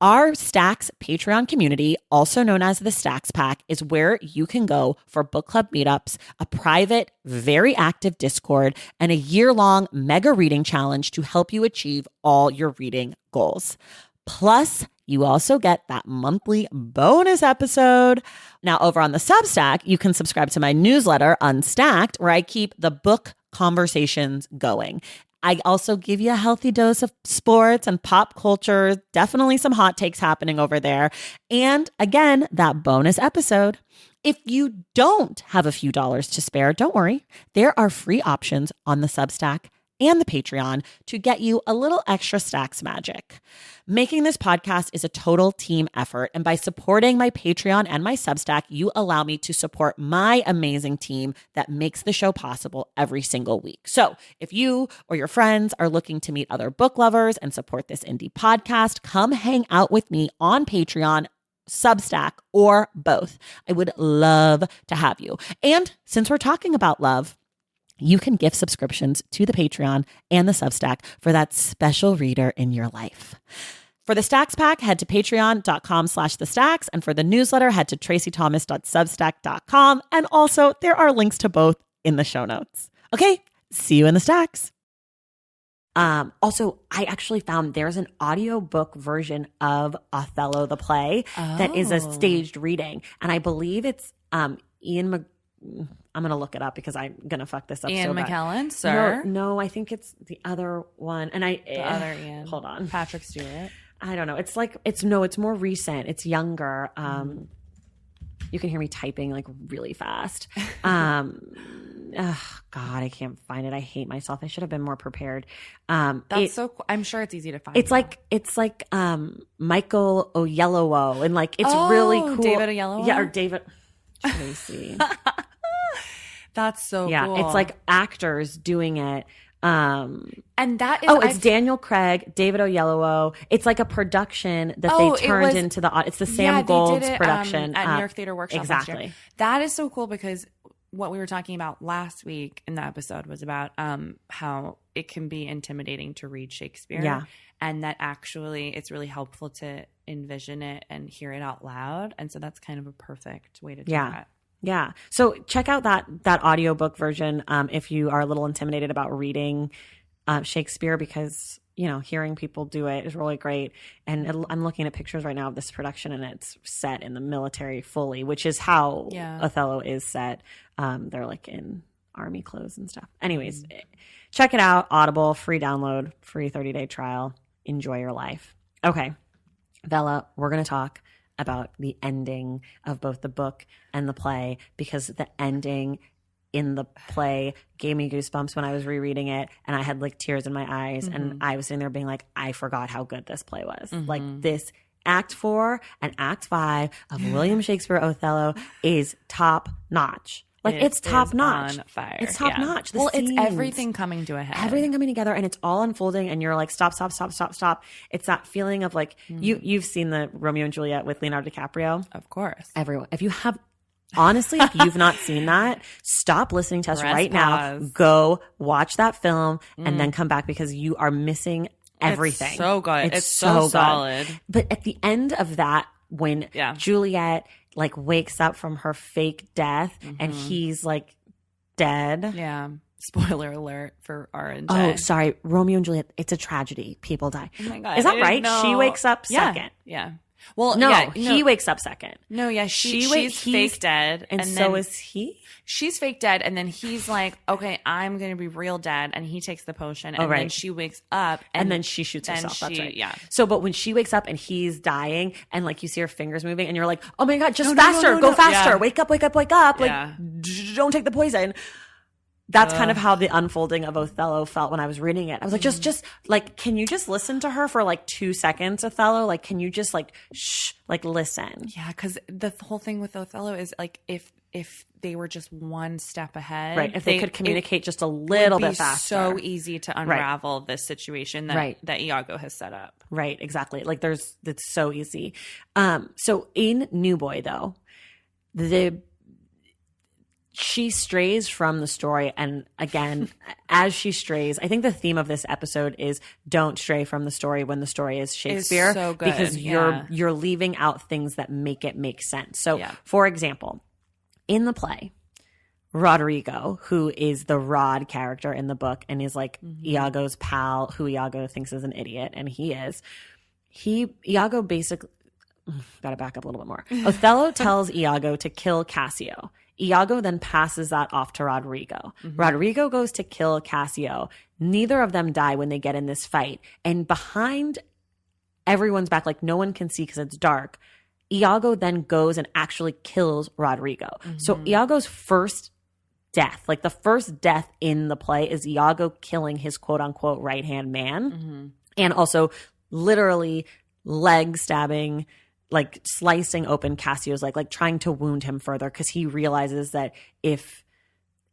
Our Stacks Patreon community, also known as the Stacks Pack, is where you can go for book club meetups, a private, very active Discord, and a year-long mega reading challenge to help you achieve all your reading goals. Plus, you also get that monthly bonus episode. Now, over on the Substack, you can subscribe to my newsletter, Unstacked, where I keep the book conversations going. I also give you a healthy dose of sports and pop culture, definitely some hot takes happening over there. And again, that bonus episode. If you don't have a few dollars to spare, don't worry. There are free options on the Substack and the Patreon to get you a little extra Stacks magic. Making this podcast is a total team effort, and by supporting my Patreon and my Substack, you allow me to support my amazing team that makes the show possible every single week. So if you or your friends are looking to meet other book lovers and support this indie podcast, come hang out with me on Patreon, Substack, or both. I would love to have you. And since we're talking about love, you can gift subscriptions to the Patreon and the Substack for that special reader in your life. For the Stacks Pack, head to patreon.com/thestacks. And for the newsletter, head to tracykhomas.substack.com. And also, there are links to both in the show notes. Okay, see you in the Stacks. Also, I actually found there's an audiobook version of Othello the play that is a staged reading. And I believe it's Ian I'm going to look it up because I'm going to fuck this up. Ian so bad. McKellen, sir? No, I think it's the other one. And the other Ian. Hold on. Patrick Stewart. I don't know. It's more recent. It's younger. You can hear me typing like really fast. God, I can't find it. I hate myself. I should have been more prepared. That's so cool. I'm sure it's easy to find. It's like Michael Oyelowo, and like it's really cool. David Oyelowo? Yeah, or David Tracy. That's so yeah, cool. it's like actors doing it. And that is it's Daniel Craig, David Oyelowo. It's like a production that they turned into the. It's the Sam Gold's production at New York Theater Workshop. Exactly. That is so cool because what we were talking about last week in the episode was about how it can be intimidating to read Shakespeare. Yeah. And that actually it's really helpful to envision it and hear it out loud. And so that's kind of a perfect way to do that. Yeah. So check out that audiobook version if you are a little intimidated about reading Shakespeare, because, you know, hearing people do it is really great. And I'm looking at pictures right now of this production, and it's set in the military fully, which is how Othello is set. They're like in army clothes and stuff. Anyways, check it out. Audible, free download, free 30-day trial. Enjoy your life. Okay. Vella, we're going to talk about the ending of both the book and the play, because the ending in the play gave me goosebumps when I was rereading it, and I had like tears in my eyes, and I was sitting there being like, I forgot how good this play was. Like this Act 4 and Act 5 of William Shakespeare Othello is top notch. Like it's top notch. On fire. It's top notch. Well, it's everything coming to a head. Everything coming together, and it's all unfolding, and you're like, stop. It's that feeling of like, you've seen the Romeo and Juliet with Leonardo DiCaprio. Of course. Everyone. If you have, honestly, if you've not seen that, stop listening to us right now. Go watch that film and then come back, because you are missing everything. It's so good. It's so solid. Good. But at the end of that, when Juliet like wakes up from her fake death and he's like dead. Yeah. Spoiler alert for R&J. Oh, sorry. Romeo and Juliet. It's a tragedy. People die. Oh my God. Is that right? She wakes up second. Yeah. Well, no, he wakes up second. No, yeah, she's fake dead. And so is he? She's fake dead, and then he's like, okay, I'm going to be real dead, and he takes the potion, and then she wakes up. And then she shoots herself. That's right. Yeah. So, but when she wakes up and he's dying, and like you see her fingers moving, and you're like, oh my God, just faster, go faster. Yeah. Wake up. Like, don't take the poison. That's kind of how the unfolding of Othello felt when I was reading it. I was like, just like, can you just listen to her for like 2 seconds, Othello? Like, can you just like, listen? Yeah, because the whole thing with Othello is like, if they were just one step ahead, right? If they could communicate just a little bit faster, so easy to unravel this situation that Iago has set up. Right, exactly. Like it's so easy. So in New Boy though, she strays from the story. And again, as she strays, I think the theme of this episode is don't stray from the story when the story is Shakespeare. It's so good. Because you're leaving out things that make it make sense. So for example, in the play, Roderigo, who is the Rod character in the book and is like Iago's pal, who Iago thinks is an idiot, and he is. Iago basically, gotta back up a little bit more. Othello tells Iago to kill Cassio. Iago then passes that off to Roderigo. Roderigo goes to kill Cassio. Neither of them die when they get in this fight. And behind everyone's back, like no one can see because it's dark, Iago then goes and actually kills Roderigo. So Iago's first death, like the first death in the play, is Iago killing his quote unquote right hand man, and also literally leg stabbing, like slicing open Cassio's leg, like trying to wound him further, because he realizes that if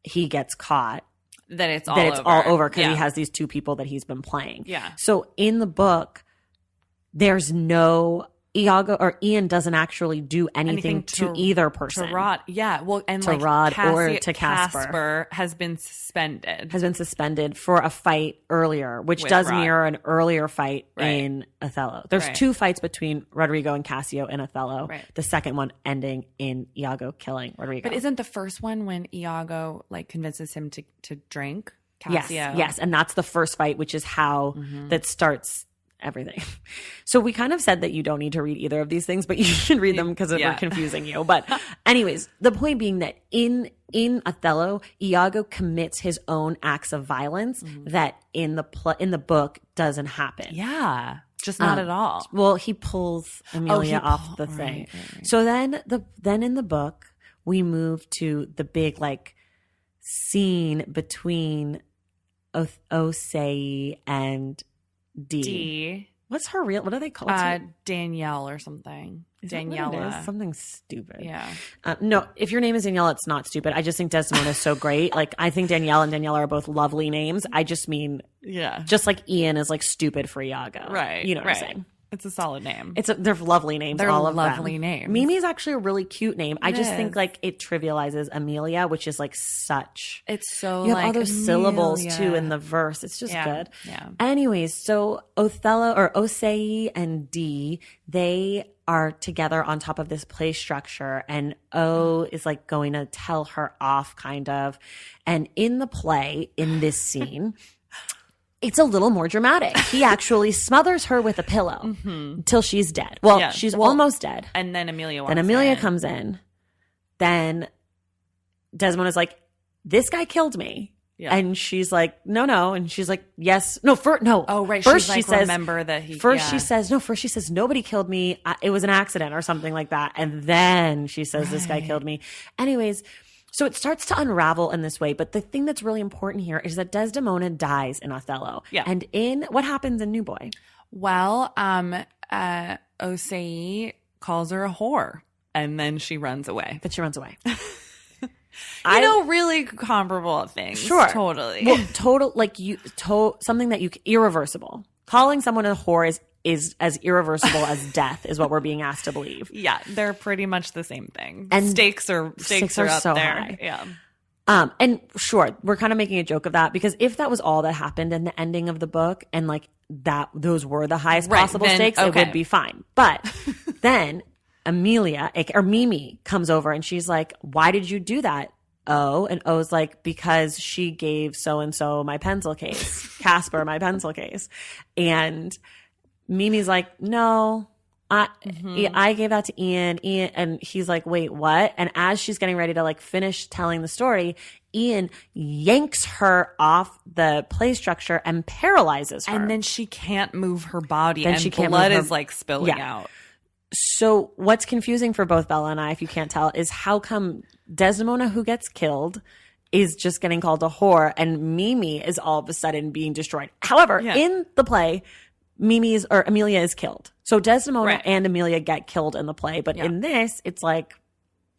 he gets caught, that it's all over, because he has these two people that he's been playing. Yeah. So in the book, there's no Iago, or Ian doesn't actually do anything to either person. To Rod, yeah. Well, and to Rod or to Casper. Casper has been suspended for a fight earlier, which does mirror an earlier fight in Othello. There's 2 fights between Roderigo and Cassio in Othello. Right. The second one ending in Iago killing Roderigo. But isn't the first one when Iago like convinces him to drink Cassio? Yes, and that's the first fight, which is how that starts everything. So we kind of said that you don't need to read either of these things, but you should read them because we're confusing you. But anyways, the point being that in Othello, Iago commits his own acts of violence that in the book doesn't happen. Yeah. Just not at all. Well, he pulls Amelia off the thing. Right. So then in the book, we move to the big like scene between Osei and D. What's her real? What are they called? Danielle or something. Daniela. Something stupid. Yeah. No, if your name is Danielle, it's not stupid. I just think Desdemona is so great. Like, I think Danielle and Daniela are both lovely names. I just mean, just like Ian is like stupid for Iago. Right. You know what I'm saying? It's a solid name. They're lovely names. They're all of lovely them. names. Mimi is actually a really cute name. I just think like it trivializes Amelia, which is like such. It's so you have like all those Amelia. Syllables too in the verse. It's just good. Yeah. Anyways, so Othello or Osei and D, they are together on top of this play structure, and O is like going to tell her off, kind of. And in the play, in this scene. It's a little more dramatic. He actually smothers her with a pillow until she's dead. Well, she's almost dead. And then Amelia comes in. Then Desdemona's like, this guy killed me. Yeah. And she's like, no. And she's like, yes. No. Oh, right. First she's like, she says, remember that he. First she says, nobody killed me. It was an accident or something like that. And then she says, this guy killed me. Anyways, so it starts to unravel in this way. But the thing that's really important here is that Desdemona dies in Othello. Yeah. And in what happens in New Boy? Well, Osei calls her a whore, and then she runs away. But she runs away. Really comparable things. Sure. Totally. Well, something that irreversible. Calling someone a whore is as irreversible as death is what we're being asked to believe. Yeah, they're pretty much the same thing. And stakes are up so there. high. Yeah. And sure, we're kind of making a joke of that because if that was all that happened in the ending of the book and like that, those were the highest possible stakes, it would be fine. But then Amelia or Mimi comes over and she's like, why did you do that? O, and O's like, because she gave so-and-so my pencil case, Casper my pencil case. And Mimi's like, no, I gave that to Ian, and he's like, wait, what? And as she's getting ready to like finish telling the story, Ian yanks her off the play structure and paralyzes her. And then she can't move her body, and she can't blood move her- is like spilling out. So what's confusing for both Bella and I, if you can't tell, is how come Desdemona, who gets killed, is just getting called a whore, and Mimi is all of a sudden being destroyed. However, in the play, Amelia is killed. So Desdemona and Amelia get killed in the play, but in this, it's like,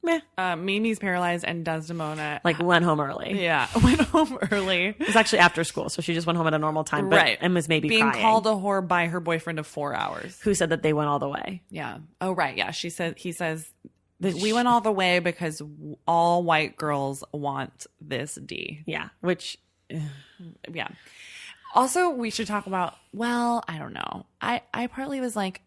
meh. Mimi's paralyzed, and Desdemona Went home early. Yeah, went home early. It was actually after school, so she just went home at a normal time, and was maybe being crying. called a whore by her boyfriend of 4 hours. Who said that they went all the way? Yeah. Oh, right. Yeah. He says we went all the way because all white girls want this D. Yeah. Which, yeah. Also, we should talk about, well, I don't know. I partly was like,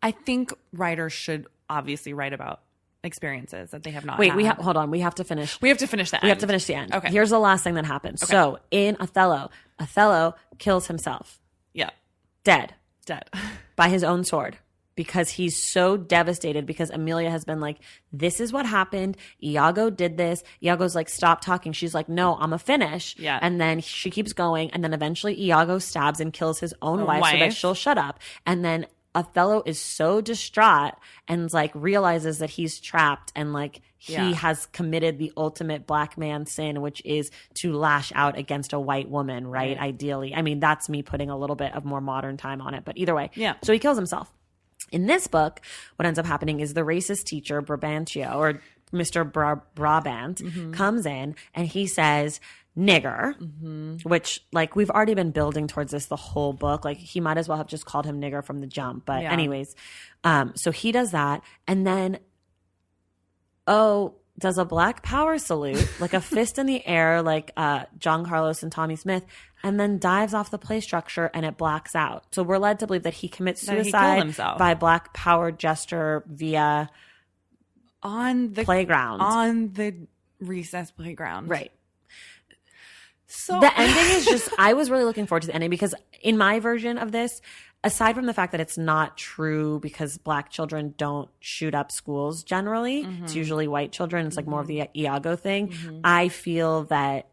I think writers should obviously write about experiences that they have not had. Hold on. We have to finish. We have to finish that. We have to finish the end. Okay. Here's the last thing that happens. Okay. So in Othello kills himself. Yeah. Dead. By his own sword. Because he's so devastated because Amelia has been like, this is what happened. Iago did this. Iago's like, stop talking. She's like, no, I'm a finish. Yeah. And then she keeps going. And then eventually Iago stabs and kills his own wife so that she'll shut up. And then Othello is so distraught and like realizes that he's trapped and like he has committed the ultimate black man sin, which is to lash out against a white woman, right? Ideally. I mean, that's me putting a little bit of more modern time on it, but either way. Yeah. So he kills himself. In this book, what ends up happening is the racist teacher, Brabantio, or Mr. Brabant, comes in and he says, nigger, which like we've already been building towards this the whole book. Like he might as well have just called him nigger from the jump. But anyways, so he does that. And then, does a black power salute, like a fist in the air, like John Carlos and Tommy Smith, and then dives off the play structure and it blacks out. So we're led to believe that he commits suicide by black power gesture via on the playground. On the recess playground. Right. So the ending is just, I was really looking forward to the ending because in my version of this, aside from the fact that it's not true because black children don't shoot up schools generally, it's usually white children. It's like more of the Iago thing. I feel that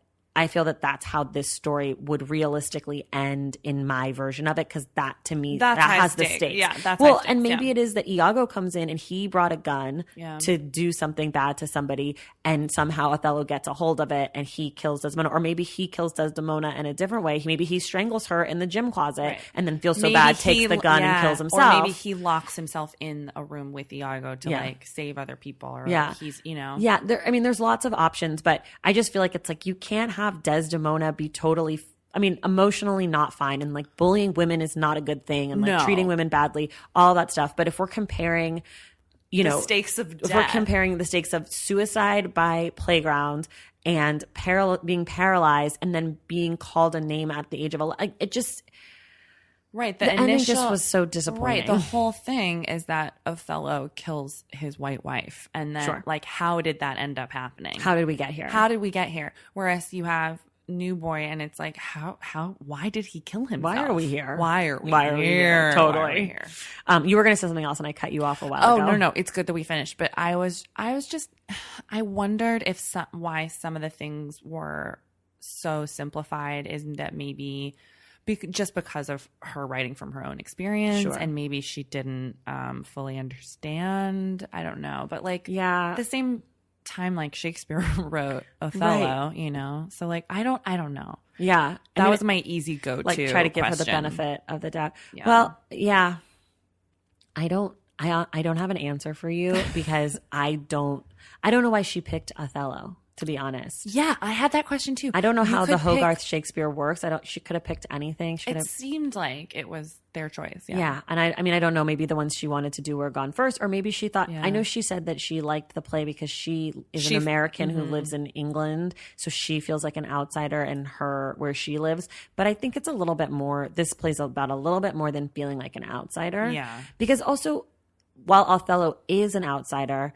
that's how this story would realistically end in my version of it because that to me that has the stakes. Yeah, that's well, and maybe it is that Iago comes in and he brought a gun Yeah. to do something bad to somebody, and somehow Othello gets a hold of it and he kills Desdemona, or maybe he kills Desdemona in a different way. Maybe he strangles her in the gym closet and then feels so bad, takes the gun and kills himself. Or maybe he locks himself in a room with Iago to like save other people. Or like he's Yeah, there's lots of options, but I just feel like it's like you can't have Desdemona be totally emotionally not fine, and like bullying women is not a good thing, and like treating women badly, all that stuff. But if we're comparing, the stakes of death. If we're comparing the stakes of suicide by playground and being paralyzed and then being called a name at the age of 11, it just the ending just was so disappointing. Right, the whole thing is that Othello kills his white wife, and then like how did that end up happening? How did we get here? Whereas you have New Boy, and it's like why did he kill himself? Why are we here? Why are we here? Totally. Why are we here? You were going to say something else, and I cut you off a while ago. No, it's good that we finished. But I was just, I wondered why some of the things were so simplified is that maybe just because of her writing from her own experience, Sure. and maybe she didn't fully understand. I don't know. But like, Yeah. at the same time, like Shakespeare wrote Othello, you know? So like, I don't know. Yeah. That was my easy go-to. Like try to give her the question. benefit of the doubt. Yeah. Well, yeah. I don't have an answer for you because I don't know why she picked Othello, to be honest. Yeah, I had that question too. I don't know You how could the Hogarth Shakespeare works. She could have picked anything. She could It have. seemed like it was their choice. Yeah. Yeah. And I mean, I don't know. Maybe the ones she wanted to do were gone first, or maybe she thought, Yeah. I know she said that she liked the play because she is an American who lives in England. So she feels like an outsider in where she lives. But I think it's a little bit more, this plays about a little bit more than feeling like an outsider. Yeah. Because also, while Othello is an outsider,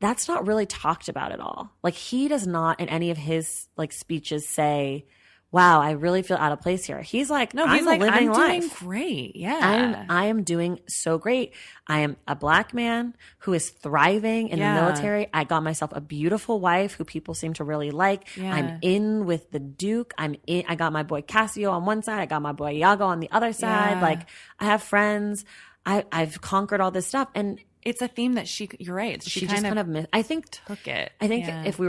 that's not really talked about at all. Like he does not in any of his like speeches say, wow, I really feel out of place here. He's like, no, He's like, living I'm life. doing great. Yeah. I am doing so great. I am a Black man who is thriving in the military. I got myself a beautiful wife who people seem to really like. Yeah. I'm in with the Duke. I got my boy Cassio on one side. I got my boy Iago on the other side. Yeah. Like I have friends. I've conquered all this stuff. And It's a theme that you're right. she just kind of missed. I think took it. I think Yeah. if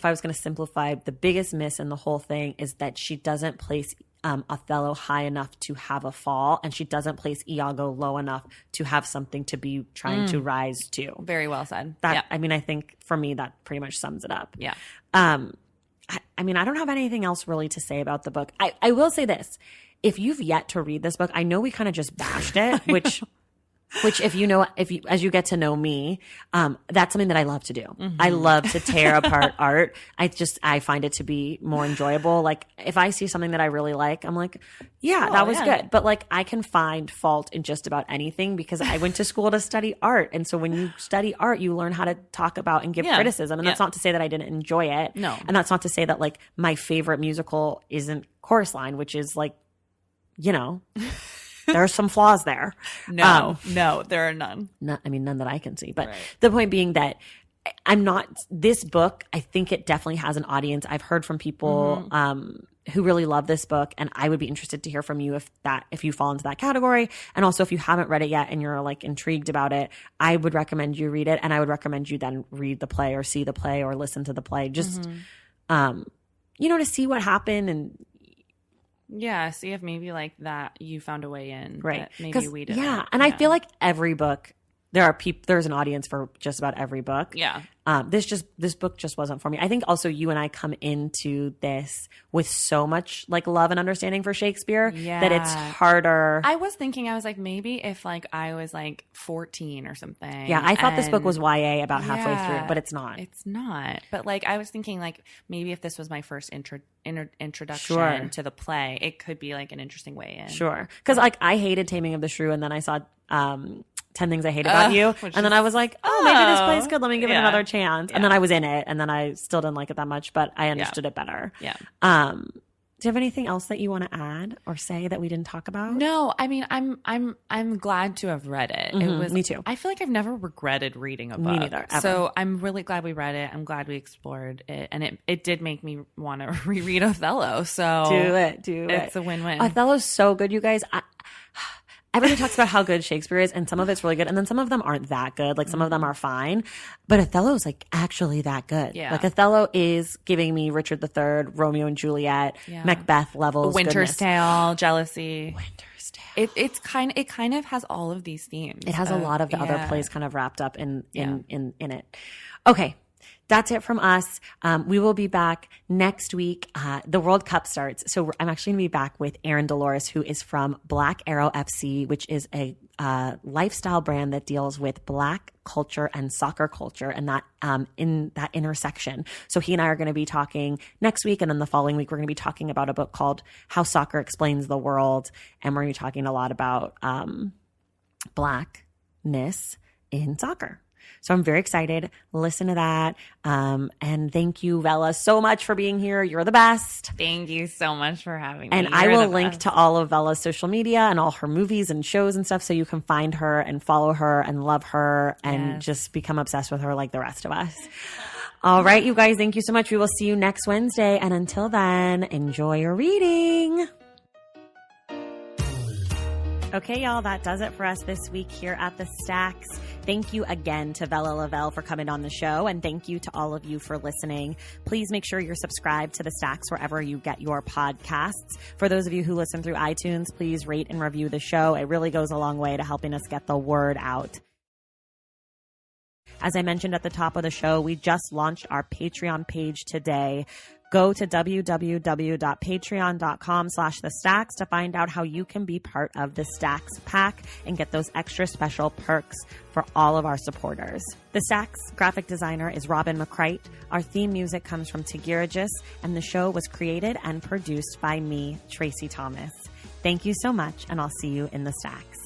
I was gonna simplify, the biggest miss in the whole thing is that she doesn't place Othello high enough to have a fall, and she doesn't place Iago low enough to have something to be trying to rise to. Very well said. That Yeah. I mean, I think for me that pretty much sums it up. Yeah. I mean, I don't have anything else really to say about the book. I will say this: if you've yet to read this book, I know we kind of just bashed it, which as you get to know me, that's something that I love to do. I love to tear apart art. I find it to be more enjoyable. Like if I see something that I really like, I'm like, yeah, that was good. But like I can find fault in just about anything because I went to school to study art. And so when you study art, you learn how to talk about and give criticism. And that's not to say that I didn't enjoy it. No. And that's not to say that like my favorite musical isn't Chorus Line, which is like, you know, there are some flaws there. No, there are none. None that I can see. But the point being that this book, I think it definitely has an audience. I've heard from people who really love this book, and I would be interested to hear from you if you fall into that category. And also if you haven't read it yet and you're like intrigued about it, I would recommend you read it, and I would recommend you then read the play or see the play or listen to the play. Just to see what happened and Yeah, see if maybe like that you found a way in. right. That maybe we didn't. Yeah, and I feel like every book there's an audience for just about every book. Yeah. This book just wasn't for me. I think also you and I come into this with so much like love and understanding for Shakespeare that it's harder. I was thinking, I was like, maybe if like I was like 14 or something. Yeah, I thought this book was YA about halfway through, but it's not. It's not. But like I was thinking like maybe if this was my first introduction to the play, it could be like an interesting way in. Sure. Because like I hated Taming of the Shrew, and then I saw 10 Things I Hate About You. And then I was like, maybe this play's good. Let me give it another chance. And then I was in it, and then I still didn't like it that much, but I understood it better. Yeah. Do you have anything else that you want to add or say that we didn't talk about? No, I mean, I'm glad to have read it. It was me too. I feel like I've never regretted reading a book. Me neither, ever. So I'm really glad we read it. I'm glad we explored it, and it did make me want to reread Othello. So do it. It's a win-win. Othello's so good, you guys. Everybody talks about how good Shakespeare is, and some of it's really good, and then some of them aren't that good. Like some of them are fine, but Othello's like actually that good. Yeah. Like Othello is giving me Richard III, Romeo and Juliet, Macbeth levels, Winter's goodness. Tale, jealousy. Winter's Tale. It kind of has all of these themes. It has a lot of the other plays kind of wrapped up in it. Okay. That's it from us. We will be back next week. The World Cup starts. So I'm actually going to be back with Erin Dolores, who is from Black Arrow FC, which is a lifestyle brand that deals with Black culture and soccer culture, and that in that intersection. So he and I are going to be talking next week, and then the following week we're going to be talking about a book called How Soccer Explains the World, and we're going to be talking a lot about Blackness in soccer. So I'm very excited. Listen to that. And thank you, Vella, so much for being here. You're the best. Thank you so much for having me. And I will link to all of Vella's social media and all her movies and shows and stuff so you can find her and follow her and love her and just become obsessed with her like the rest of us. All right, you guys, thank you so much. We will see you next Wednesday. And until then, enjoy your reading. Okay, y'all, that does it for us this week here at The Stacks. Thank you again to Vella Lovell for coming on the show, and thank you to all of you for listening. Please make sure you're subscribed to The Stacks wherever you get your podcasts. For those of you who listen through iTunes, please rate and review the show. It really goes a long way to helping us get the word out. As I mentioned at the top of the show, we just launched our Patreon page today. Go to www.patreon.com/thestacks to find out how you can be part of the Stacks Pack and get those extra special perks for all of our supporters. The Stacks graphic designer is Robin McCrite. Our theme music comes from Tigirigis, and the show was created and produced by me, Tracy Thomas. Thank you so much, and I'll see you in the Stacks.